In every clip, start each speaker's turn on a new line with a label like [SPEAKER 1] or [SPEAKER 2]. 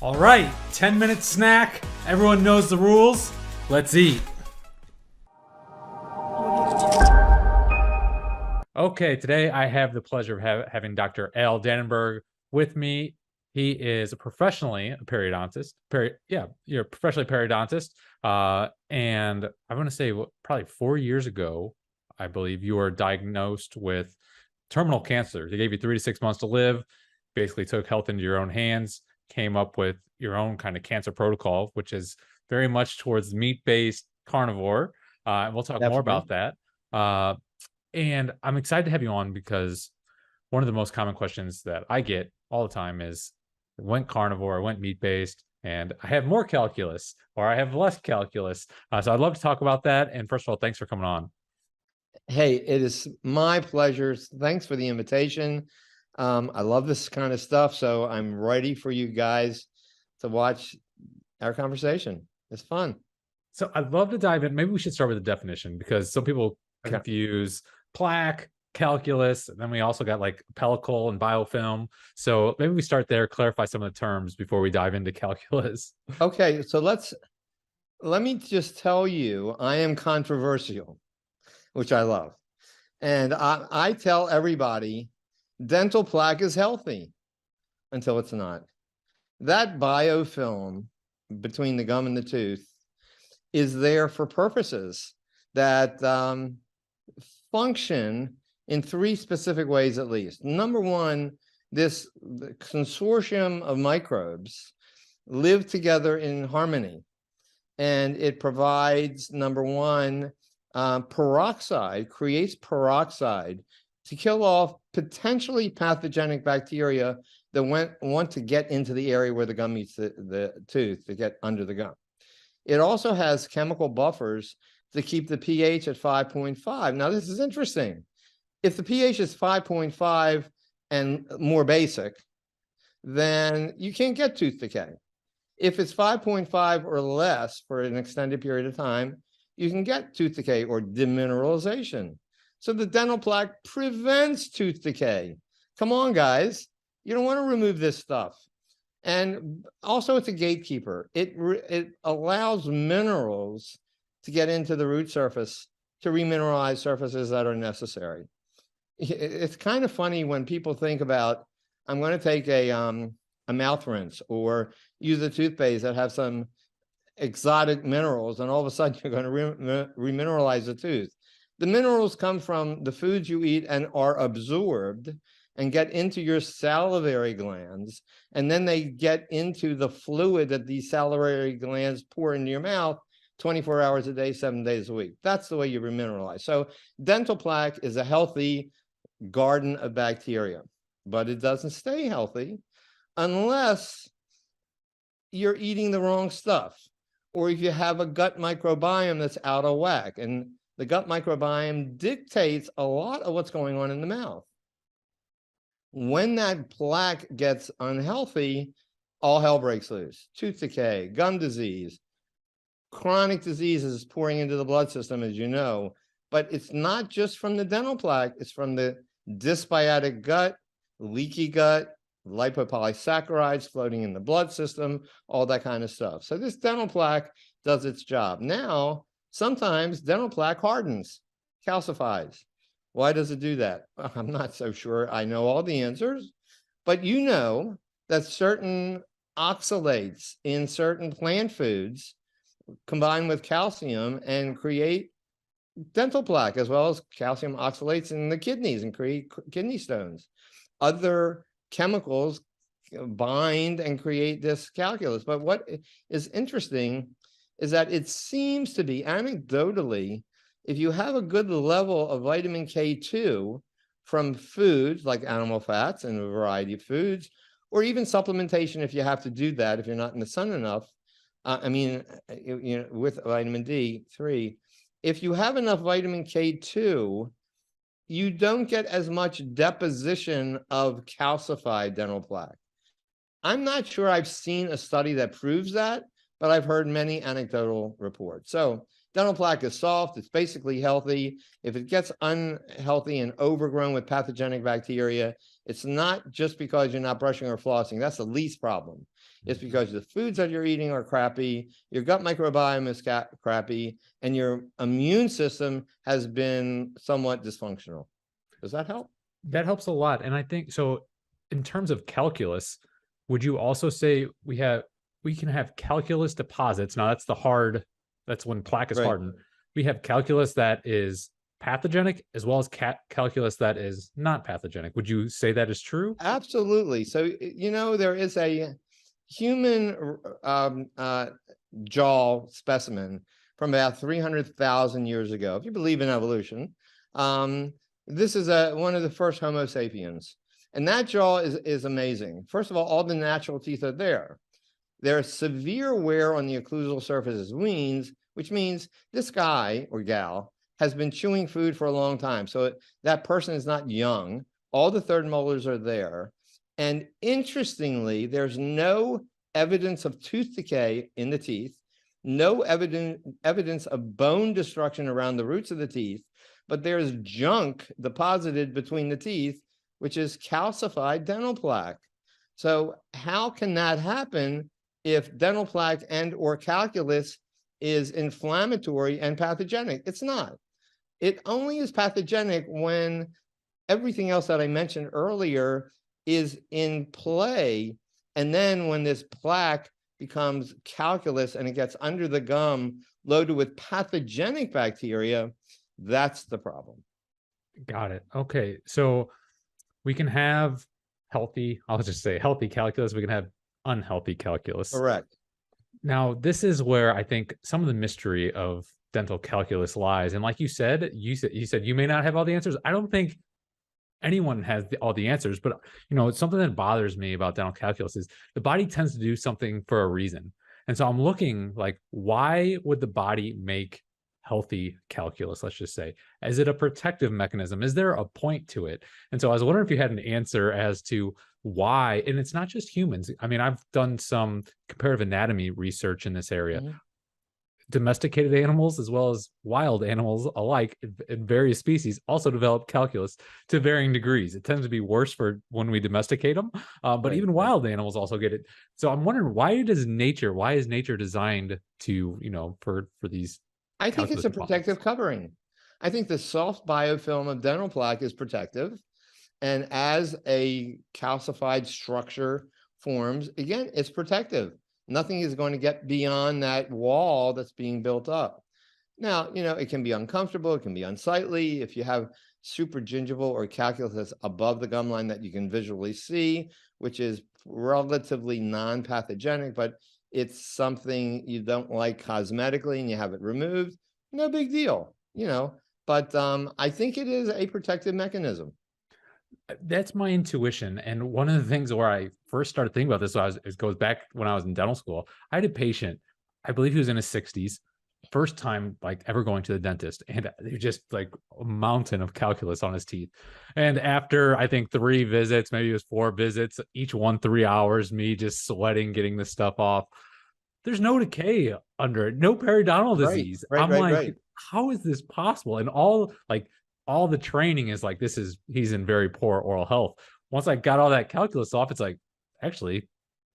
[SPEAKER 1] All right, 10-minute snack. Everyone knows the rules. Let's eat. Okay, today I have the pleasure of having Dr. Al Danenberg with me. He is professionally a periodontist. You're a professionally periodontist. And I want to say probably 4 years ago, I believe you were diagnosed with terminal cancer. They gave you 3 to 6 months to live, basically took health into your own hands, came up with your own kind of cancer protocol, which is very much towards meat-based carnivore. And we'll talk more about that. And I'm excited to have you on because one of the most common questions that I get all the time is, I went carnivore, I went meat-based, and I have more calculus or I have less calculus. So I'd love to talk about that. And first of all, thanks for coming on.
[SPEAKER 2] Hey, it is my pleasure. Thanks for the invitation. I love this kind of stuff, so I'm ready for you guys to watch our conversation. It's fun.
[SPEAKER 1] So I'd love to dive in. Maybe we should start with the definition because some people confuse plaque, calculus, and then we also got like pellicle and biofilm. So maybe we start there, clarify some of the terms before we dive into calculus.
[SPEAKER 2] Okay, so let me just tell you, I am controversial, which I love. And I tell everybody, dental plaque is healthy until it's not. That biofilm between the gum and the tooth is there for purposes that function in 3 specific ways at least. Number one, this consortium of microbes live together in harmony, and it provides, number one, peroxide, creates peroxide to kill off potentially pathogenic bacteria that want to get into the area where the gum meets the tooth, to get under the gum. It also has chemical buffers to keep the pH at 5.5. Now, this is interesting. If the pH is 5.5 and more basic, then you can't get tooth decay. If it's 5.5 or less for an extended period of time, you can get tooth decay or demineralization. So the dental plaque prevents tooth decay. Come on, guys. You don't want to remove this stuff. And also, it's a gatekeeper. It allows minerals to get into the root surface to remineralize surfaces that are necessary. It's kind of funny when people think about, I'm going to take a mouth rinse or use a toothpaste that have some exotic minerals, and all of a sudden you're going to remineralize the tooth. The minerals come from the foods you eat and are absorbed and get into your salivary glands, and then they get into the fluid that these salivary glands pour into your mouth 24 hours a day, 7 days a week. That's the way you remineralize. So dental plaque is a healthy garden of bacteria, but it doesn't stay healthy unless you're eating the wrong stuff, or if you have a gut microbiome that's out of whack. And the gut microbiome dictates a lot of what's going on in the mouth. When that plaque gets unhealthy, all hell breaks loose. Tooth decay, gum disease, chronic diseases pouring into the blood system, as you know. But it's not just from the dental plaque, it's from the dysbiotic gut, leaky gut, lipopolysaccharides floating in the blood system, all that kind of stuff. So this dental plaque does its job. Now, sometimes dental plaque hardens, calcifies. Why does it do that? Well, I'm not so sure I know all the answers, but you know that certain oxalates in certain plant foods combine with calcium and create dental plaque, as well as calcium oxalates in the kidneys and create kidney stones. Other chemicals bind and create this calculus. But what is interesting is that it seems to be, anecdotally, if you have a good level of vitamin K2 from foods like animal fats and a variety of foods, or even supplementation if you have to do that, if you're not in the sun enough, with vitamin D3, if you have enough vitamin K2, you don't get as much deposition of calcified dental plaque. I'm not sure I've seen a study that proves that, but I've heard many anecdotal reports. So dental plaque is soft, it's basically healthy. If it gets unhealthy and overgrown with pathogenic bacteria, it's not just because you're not brushing or flossing. That's the least problem. It's because the foods that you're eating are crappy, your gut microbiome is crappy, and your immune system has been somewhat dysfunctional. Does that help?
[SPEAKER 1] That helps a lot. And I think so in terms of calculus, would you also say we can have calculus deposits? Now that's when plaque is
[SPEAKER 2] Right.
[SPEAKER 1] hardened. We have calculus that is pathogenic as well as calculus that is not pathogenic. Would you say that is true?
[SPEAKER 2] Absolutely. So, there is a human jaw specimen from about 300,000 years ago. If you believe in evolution, this is one of the first Homo sapiens. And that jaw is amazing. First of all the natural teeth are there. There's severe wear on the occlusal surfaces weans, which means this guy or gal has been chewing food for a long time. So that person is not young. All the third molars are there. And interestingly, there's no evidence of tooth decay in the teeth, no evidence of bone destruction around the roots of the teeth, but there's junk deposited between the teeth, which is calcified dental plaque. So how can that happen if dental plaque and or calculus is inflammatory and pathogenic? It's not. It only is pathogenic when everything else that I mentioned earlier is in play. And then when this plaque becomes calculus and it gets under the gum loaded with pathogenic bacteria, that's the problem.
[SPEAKER 1] Got it. Okay. So we can have I'll just say healthy calculus. We can have unhealthy calculus.
[SPEAKER 2] Correct.
[SPEAKER 1] Now, this is where I think some of the mystery of dental calculus lies. And like you said you may not have all the answers. I don't think anyone has all the answers, but it's something that bothers me about dental calculus is the body tends to do something for a reason. And so I'm looking like, why would the body make healthy calculus? Let's just say, is it a protective mechanism? Is there a point to it? And so I was wondering if you had an answer as to why. And it's not just humans. I mean, I've done some comparative anatomy research in this area.
[SPEAKER 2] Mhm.
[SPEAKER 1] Domesticated animals as well as wild animals alike in various species also develop calculus to varying degrees. It tends to be worse for when we domesticate them, but
[SPEAKER 2] Right,
[SPEAKER 1] even
[SPEAKER 2] right.
[SPEAKER 1] wild animals also get it. So I'm wondering, why is nature designed to for these
[SPEAKER 2] I think it's
[SPEAKER 1] calculus
[SPEAKER 2] a
[SPEAKER 1] deposits?
[SPEAKER 2] protective covering. I think the soft biofilm of dental plaque is protective. And as a calcified structure forms, again, it's protective. Nothing is going to get beyond that wall that's being built up. Now, it can be uncomfortable, it can be unsightly. If you have supragingival or calculus that's above the gum line that you can visually see, which is relatively non-pathogenic, but it's something you don't like cosmetically and you have it removed, no big deal, But I think it is a protective mechanism.
[SPEAKER 1] That's my intuition. And one of the things where I first started thinking about this, it goes back when I was in dental school. I had a patient, I believe he was in his 60s, first time like ever going to the dentist, and he just like a mountain of calculus on his teeth. And after I think 3 visits, maybe it was 4 visits, each one 3 hours, me just sweating, getting this stuff off. There's no decay under it, no periodontal
[SPEAKER 2] Right,
[SPEAKER 1] disease.
[SPEAKER 2] right,
[SPEAKER 1] I'm
[SPEAKER 2] right,
[SPEAKER 1] like,
[SPEAKER 2] right.
[SPEAKER 1] how is this possible? And all the training is like, he's in very poor oral health. Once I got all that calculus off, it's like, actually,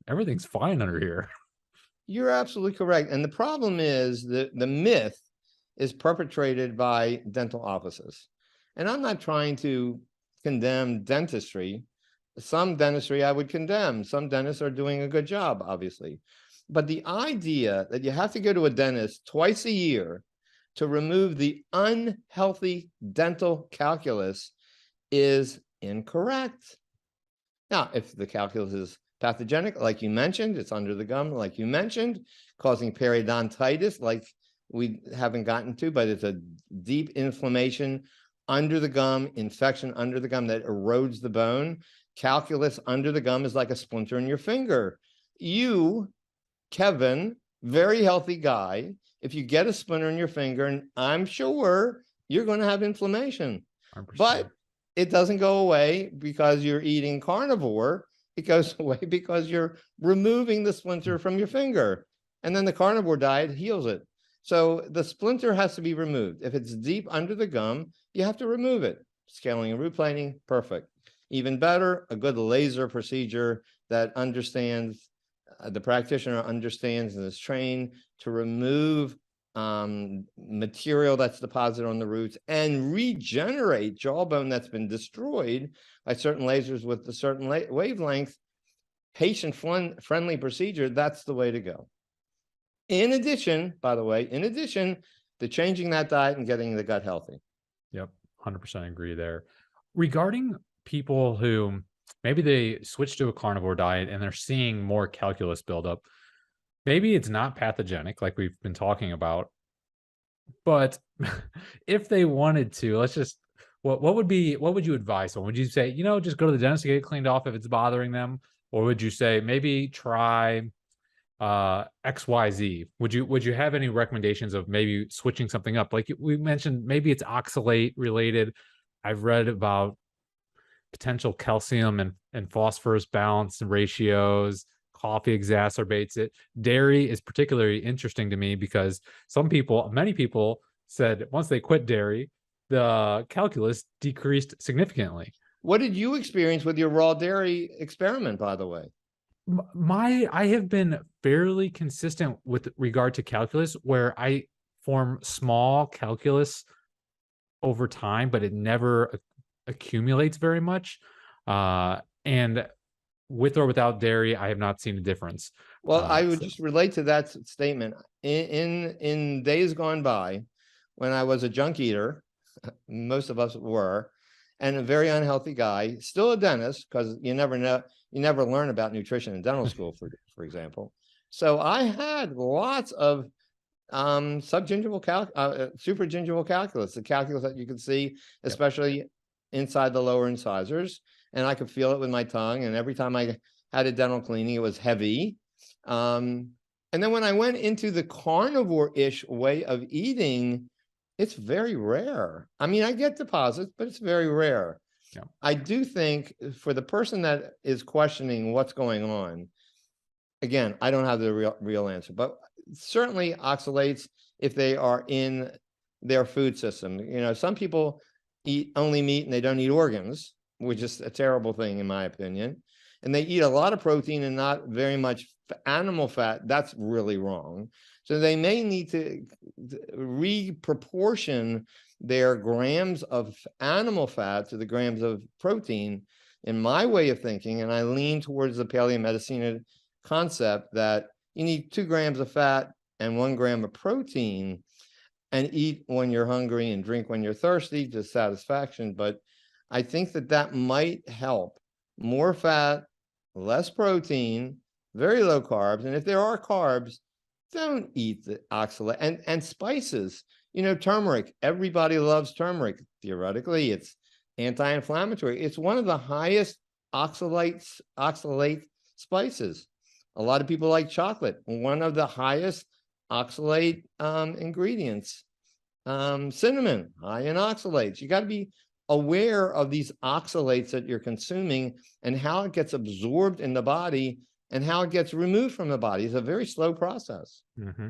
[SPEAKER 1] everything's fine under here.
[SPEAKER 2] You're absolutely correct. And the problem is that the myth is perpetrated by dental offices. And I'm not trying to condemn dentistry. Some dentistry I would condemn. Some dentists are doing a good job, obviously. But the idea that you have to go to a dentist twice a year to remove the unhealthy dental calculus is incorrect. Now, if the calculus is pathogenic, like you mentioned, it's under the gum, like you mentioned, causing periodontitis, like we haven't gotten to, but it's a deep inflammation under the gum, infection under the gum that erodes the bone. Calculus under the gum is like a splinter in your finger. You, Kevin, very healthy guy, if you get a splinter in your finger, and I'm sure you're going to have inflammation,
[SPEAKER 1] 100%.
[SPEAKER 2] but it doesn't go away because you're eating carnivore. It goes away because you're removing the splinter from your finger. And then the carnivore diet heals it. So the splinter has to be removed. If it's deep under the gum, you have to remove it. Scaling and root planing, perfect. Even better, a good laser procedure that understands the practitioner understands and is trained to remove material that's deposited on the roots and regenerate jawbone that's been destroyed by certain lasers with a certain wavelength, patient-friendly procedure, that's the way to go. In addition, by the way, to changing that diet and getting the gut healthy.
[SPEAKER 1] Yep, 100% agree there. Regarding people who maybe they switch to a carnivore diet and they're seeing more calculus buildup, maybe it's not pathogenic like we've been talking about, but if they wanted to, let's just what would you advise them? Would you say, just go to the dentist to get it cleaned off if it's bothering them? Or would you say maybe try XYZ? Would you have any recommendations of maybe switching something up? Like we mentioned, maybe it's oxalate related. I've read about potential calcium and phosphorus balance and ratios. Coffee exacerbates it. Dairy is particularly interesting to me because many people said once they quit dairy, the calculus decreased significantly.
[SPEAKER 2] What did you experience with your raw dairy experiment, by the way?
[SPEAKER 1] I have been fairly consistent with regard to calculus, where I form small calculus over time, but it never accumulates very much. And with or without dairy, I have not seen a difference.
[SPEAKER 2] Well, I would just relate to that statement. In days gone by, when I was a junk eater, most of us were, and a very unhealthy guy, still a dentist, because you never know, you never learn about nutrition in dental school, for example. So I had lots of subgingival supragingival calculus, the calculus that you could see, especially inside the lower incisors, and I could feel it with my tongue. And every time I had a dental cleaning, it was heavy. And then when I went into the carnivore-ish way of eating, it's very rare. I mean, I get deposits, but it's very rare.
[SPEAKER 1] Yeah.
[SPEAKER 2] I do think for the person that is questioning what's going on, again, I don't have the real answer, but certainly oxalates if they are in their food system. Some people eat only meat and they don't eat organs, which is a terrible thing in my opinion. And they eat a lot of protein and not very much animal fat. That's really wrong. So they may need to reproportion their grams of animal fat to the grams of protein, in my way of thinking. And I lean towards the paleomedicine concept that you need 2 grams of fat and 1 gram of protein, and eat when you're hungry and drink when you're thirsty to satisfaction. But I think that might help. More fat, less protein, very low carbs. And if there are carbs, don't eat the oxalate and spices. Turmeric, everybody loves turmeric. Theoretically, it's anti-inflammatory. It's one of the highest oxalate spices. A lot of people like chocolate, one of the highest oxalate ingredients. Cinnamon, high in oxalates. You got to be aware of these oxalates that you're consuming and how it gets absorbed in the body and how it gets removed from the body. It's a very slow process.
[SPEAKER 1] Mm-hmm.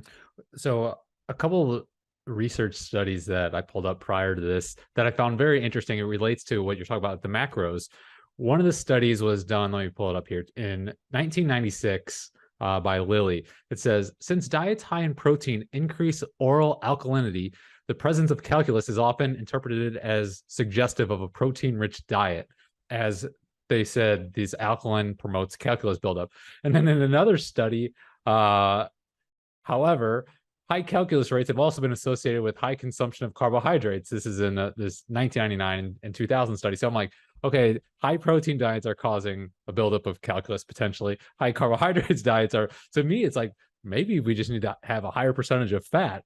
[SPEAKER 1] So a couple of research studies that I pulled up prior to this that I found very interesting. It relates to what you're talking about, the macros. One of the studies was done, let me pull it up here, in 1996 by Lilly. It says, since diets high in protein increase oral alkalinity, the presence of calculus is often interpreted as suggestive of a protein-rich diet. As they said, this alkaline promotes calculus buildup. And then in another study, however, high calculus rates have also been associated with high consumption of carbohydrates. This is in this 1999 and 2000 study. So I'm like, okay, high protein diets are causing a buildup of calculus potentially. High carbohydrates diets are, to me, it's like, maybe we just need to have a higher percentage of fat.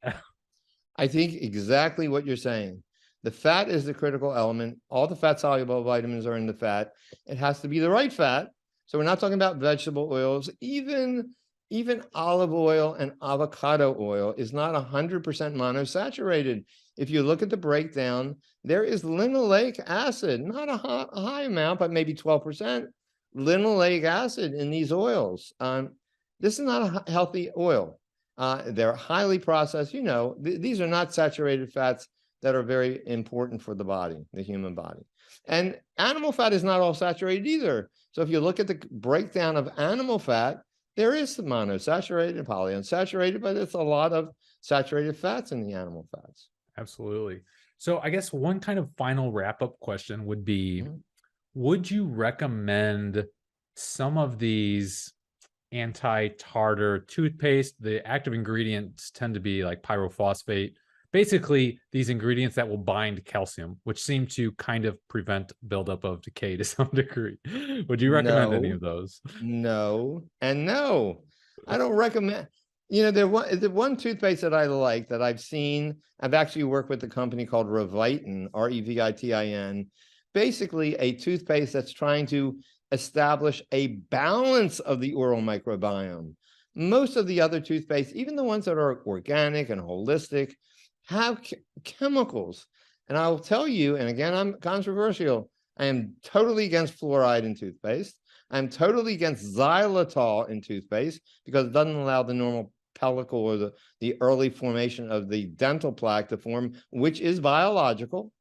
[SPEAKER 2] I think exactly what you're saying. The fat is the critical element. All the fat soluble vitamins are in the fat. It has to be the right fat. So we're not talking about vegetable oils. Even olive oil and avocado oil is not 100% monosaturated. If you look at the breakdown, there is linoleic acid, not a high amount, but maybe 12% linoleic acid in these oils. This is not a healthy oil. They're highly processed. These are not saturated fats that are very important for the body, the human body. And animal fat is not all saturated either. So if you look at the breakdown of animal fat, There is some monosaturated and polyunsaturated, but it's a lot of saturated fats in the animal fats.
[SPEAKER 1] Absolutely. So I guess one kind of final wrap-up question would be,
[SPEAKER 2] Mhm.
[SPEAKER 1] would you recommend some of these anti-tartar toothpaste? The active ingredients tend to be like pyrophosphate, basically these ingredients that will bind calcium, which seem to kind of prevent buildup of decay to some degree. Would you recommend any
[SPEAKER 2] No,
[SPEAKER 1] of those?
[SPEAKER 2] no, and no. I don't recommend. The one toothpaste that I like that I've seen. I've actually worked with a company called Revitin, Revitin. Basically, a toothpaste that's trying to establish a balance of the oral microbiome. Most of the other toothpaste, even the ones that are organic and holistic, have chemicals. And I will tell you, and again, I'm controversial. I am totally against fluoride in toothpaste. I'm totally against xylitol in toothpaste because it doesn't allow the normal pellicle or the early formation of the dental plaque to form, which is biological.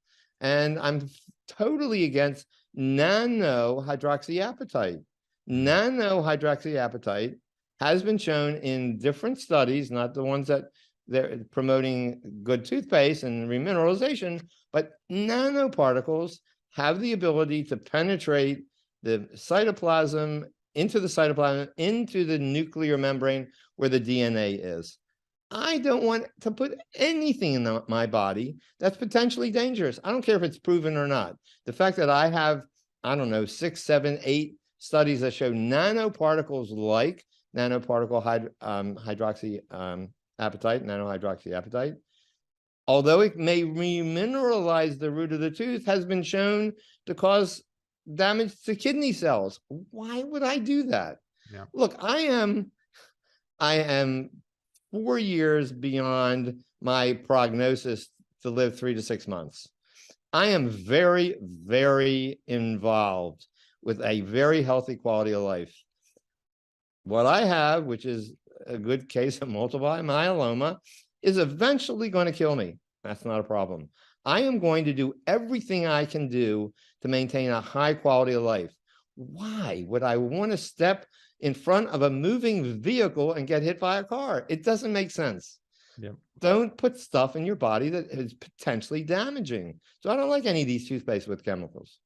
[SPEAKER 2] And I'm totally against nanohydroxyapatite.
[SPEAKER 1] Mm,
[SPEAKER 2] Nanohydroxyapatite has been shown in different studies, not the ones that they're promoting good toothpaste and remineralization, but nanoparticles have the ability to penetrate the cytoplasm, into the nuclear membrane where the DNA is. I don't want to put anything in my body that's potentially dangerous. I don't care if it's proven or not. The fact that I have, I don't know, 6, 7, 8 studies that show nanoparticles like nanohydroxyapatite, although it may remineralize the root of the tooth, has been shown to cause damage to kidney cells. Why would I do that?
[SPEAKER 1] yeah.
[SPEAKER 2] Look, I am 4 years beyond my prognosis to live 3 to 6 months. I am very, very involved with a very healthy quality of life. What I have, which is a good case of multiple myeloma, is eventually going to kill me. That's not a problem. I am going to do everything I can do to maintain a high quality of life. Why would I want to step in front of a moving vehicle and get hit by a car? It doesn't make sense.
[SPEAKER 1] Yeah.
[SPEAKER 2] Don't put stuff in your body that is potentially damaging. So I don't like any of these toothpaste with chemicals.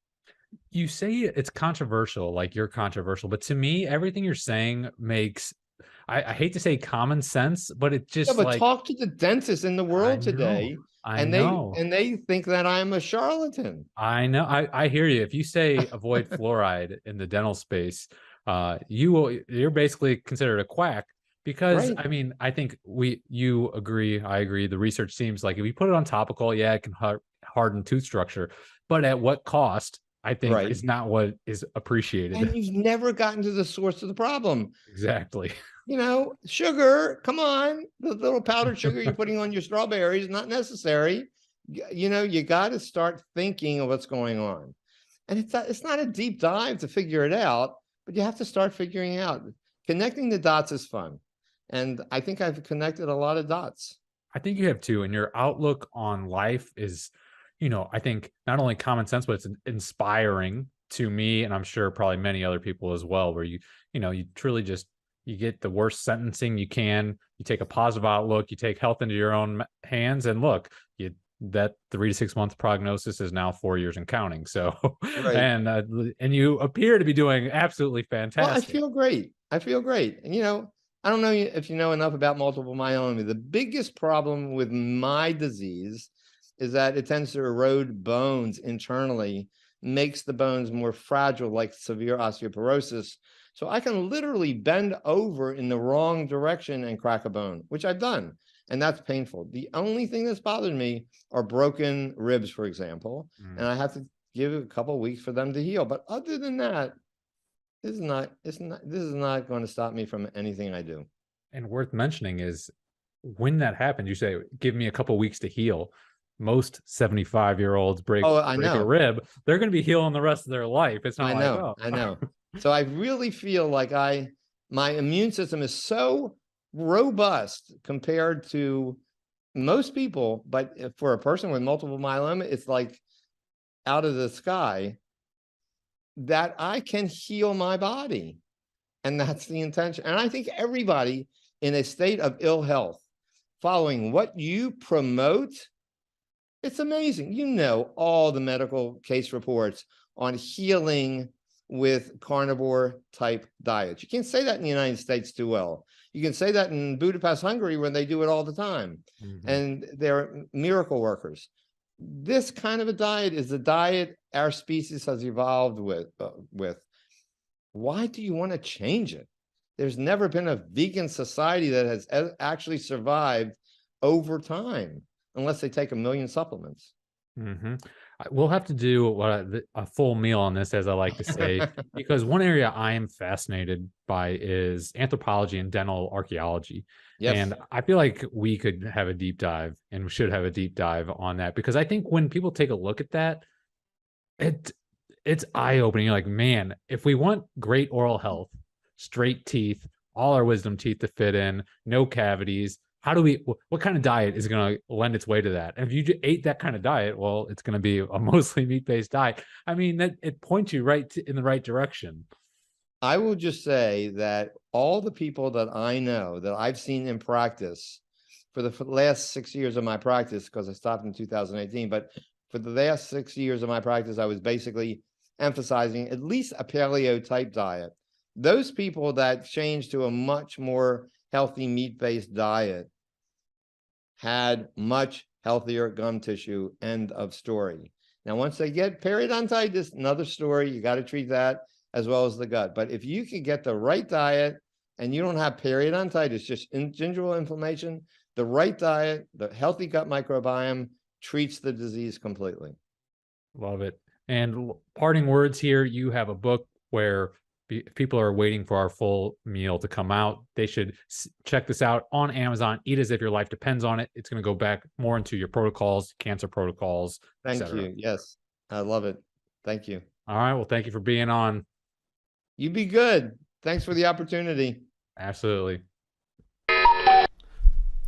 [SPEAKER 1] You say it's controversial, like you're controversial, but to me, everything you're saying makes, I hate to say common sense, but it
[SPEAKER 2] Yeah,
[SPEAKER 1] just
[SPEAKER 2] but
[SPEAKER 1] like,
[SPEAKER 2] talk to the dentists in the
[SPEAKER 1] I
[SPEAKER 2] world
[SPEAKER 1] know,
[SPEAKER 2] today,
[SPEAKER 1] I
[SPEAKER 2] and they
[SPEAKER 1] know.
[SPEAKER 2] and they think that I'm a charlatan.
[SPEAKER 1] I know. I hear you. If you say avoid fluoride in the dental space, you're basically considered a quack because
[SPEAKER 2] Right,
[SPEAKER 1] I mean, I think you agree, I agree. The research seems like if you put it on topical, yeah, it can harden tooth structure, but at what cost, I think
[SPEAKER 2] right.
[SPEAKER 1] is not what is appreciated.
[SPEAKER 2] And you've never gotten to the source of the problem.
[SPEAKER 1] Exactly.
[SPEAKER 2] Sugar, come on. The little powdered sugar you're putting on your strawberries, not necessary. You got to start thinking of what's going on. And it's not a deep dive to figure it out, but you have to start figuring out. Connecting the dots is fun. And I think I've connected a lot of dots.
[SPEAKER 1] I think you have too, and your outlook on life is, I think not only common sense, but it's inspiring to me, and I'm sure probably many other people as well. Where you truly just you get the worst sentencing you can. You take a positive outlook. You take health into your own hands, and look, that 3 to 6 month prognosis is now 4 years and counting. So,
[SPEAKER 2] Right.
[SPEAKER 1] and you appear to be doing absolutely
[SPEAKER 2] Well, I
[SPEAKER 1] fantastic.
[SPEAKER 2] feel great. I feel great. And I don't know if you know enough about multiple myeloma. The biggest problem with my disease is that it tends to erode bones internally, makes the bones more fragile, like severe osteoporosis. So I can literally bend over in the wrong direction and crack a bone, which I've done. And that's painful. The only thing that's bothered me are broken ribs, for example. And
[SPEAKER 1] Mm.
[SPEAKER 2] I have to give it a couple of weeks for them to heal. But other than that, this is not going to stop me from anything I do.
[SPEAKER 1] And worth mentioning is when that happens, you say, "Give me a couple weeks to heal." Most 75-year-olds break
[SPEAKER 2] Oh, I
[SPEAKER 1] break a
[SPEAKER 2] know.
[SPEAKER 1] rib, they're going to be healing the rest of their life. It's not
[SPEAKER 2] I
[SPEAKER 1] like,
[SPEAKER 2] know.
[SPEAKER 1] oh,
[SPEAKER 2] I know. So I really feel like my immune system is so robust compared to most people, but for a person with multiple myeloma, it's like out of the sky that I can heal my body. And that's the intention. And I think everybody in a state of ill health, following what you promote, it's amazing. You know, all the medical case reports on healing with carnivore type diets. You can't say that in the United States too well. You can say that in Budapest, Hungary, when they do it all the time. And they're miracle workers. This kind of a diet is the diet our species has evolved with. Why do you want to change it? There's never been a vegan society that has actually survived over time, unless they take 1 million supplements.
[SPEAKER 1] We'll have to do a full meal on this, as I like to say, because one area I am fascinated by is anthropology and dental archaeology.
[SPEAKER 2] Yes.
[SPEAKER 1] And I feel like we could have a deep dive, and we should have a deep dive on that, because I think when people take a look at that, it's eye-opening. You're like, man, if we want great oral health, straight teeth, all our wisdom teeth to fit in, no cavities, what kind of diet is going to lend its way to that? And if you ate that kind of diet, well, it's going to be a mostly meat-based diet. I mean, that it points you in the right direction.
[SPEAKER 2] I will just say that all the people that I know that I've seen in practice for the last 6 years of my practice, because I stopped in 2018, but for the last 6 years of my practice, I was basically emphasizing at least a paleo type diet. Those people that changed to a much more healthy meat-based diet had much healthier gum tissue. End of story. Now, once they get periodontitis, another story. You got to treat that as well as the gut. But if you can get the right diet and you don't have periodontitis, just gingival inflammation, the right diet, the healthy gut microbiome treats the disease completely.
[SPEAKER 1] Love it. And parting words here, you have a book where people are waiting for our full meal to come out. They should check this out on Amazon. Eat as if your life depends on it. It's going to go back more into your protocols, cancer protocols.
[SPEAKER 2] Thank you. Yes, I love it. Thank you.
[SPEAKER 1] All right. Well, thank you for being on.
[SPEAKER 2] You be good. Thanks for the opportunity.
[SPEAKER 1] Absolutely.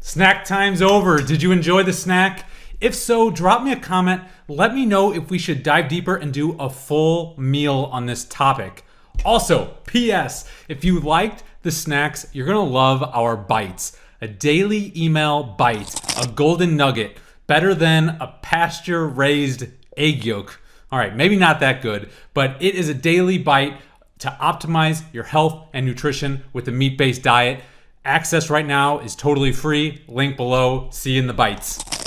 [SPEAKER 3] Snack time's over. Did you enjoy the snack? If so, drop me a comment. Let me know if we should dive deeper and do a full meal on this topic. Also, P.S. if you liked the snacks, you're going to love our bites. A daily email bite, a golden nugget, better than a pasture-raised egg yolk. All right, maybe not that good, but it is a daily bite to optimize your health and nutrition with a meat-based diet. Access right now is totally free. Link below. See you in the bites.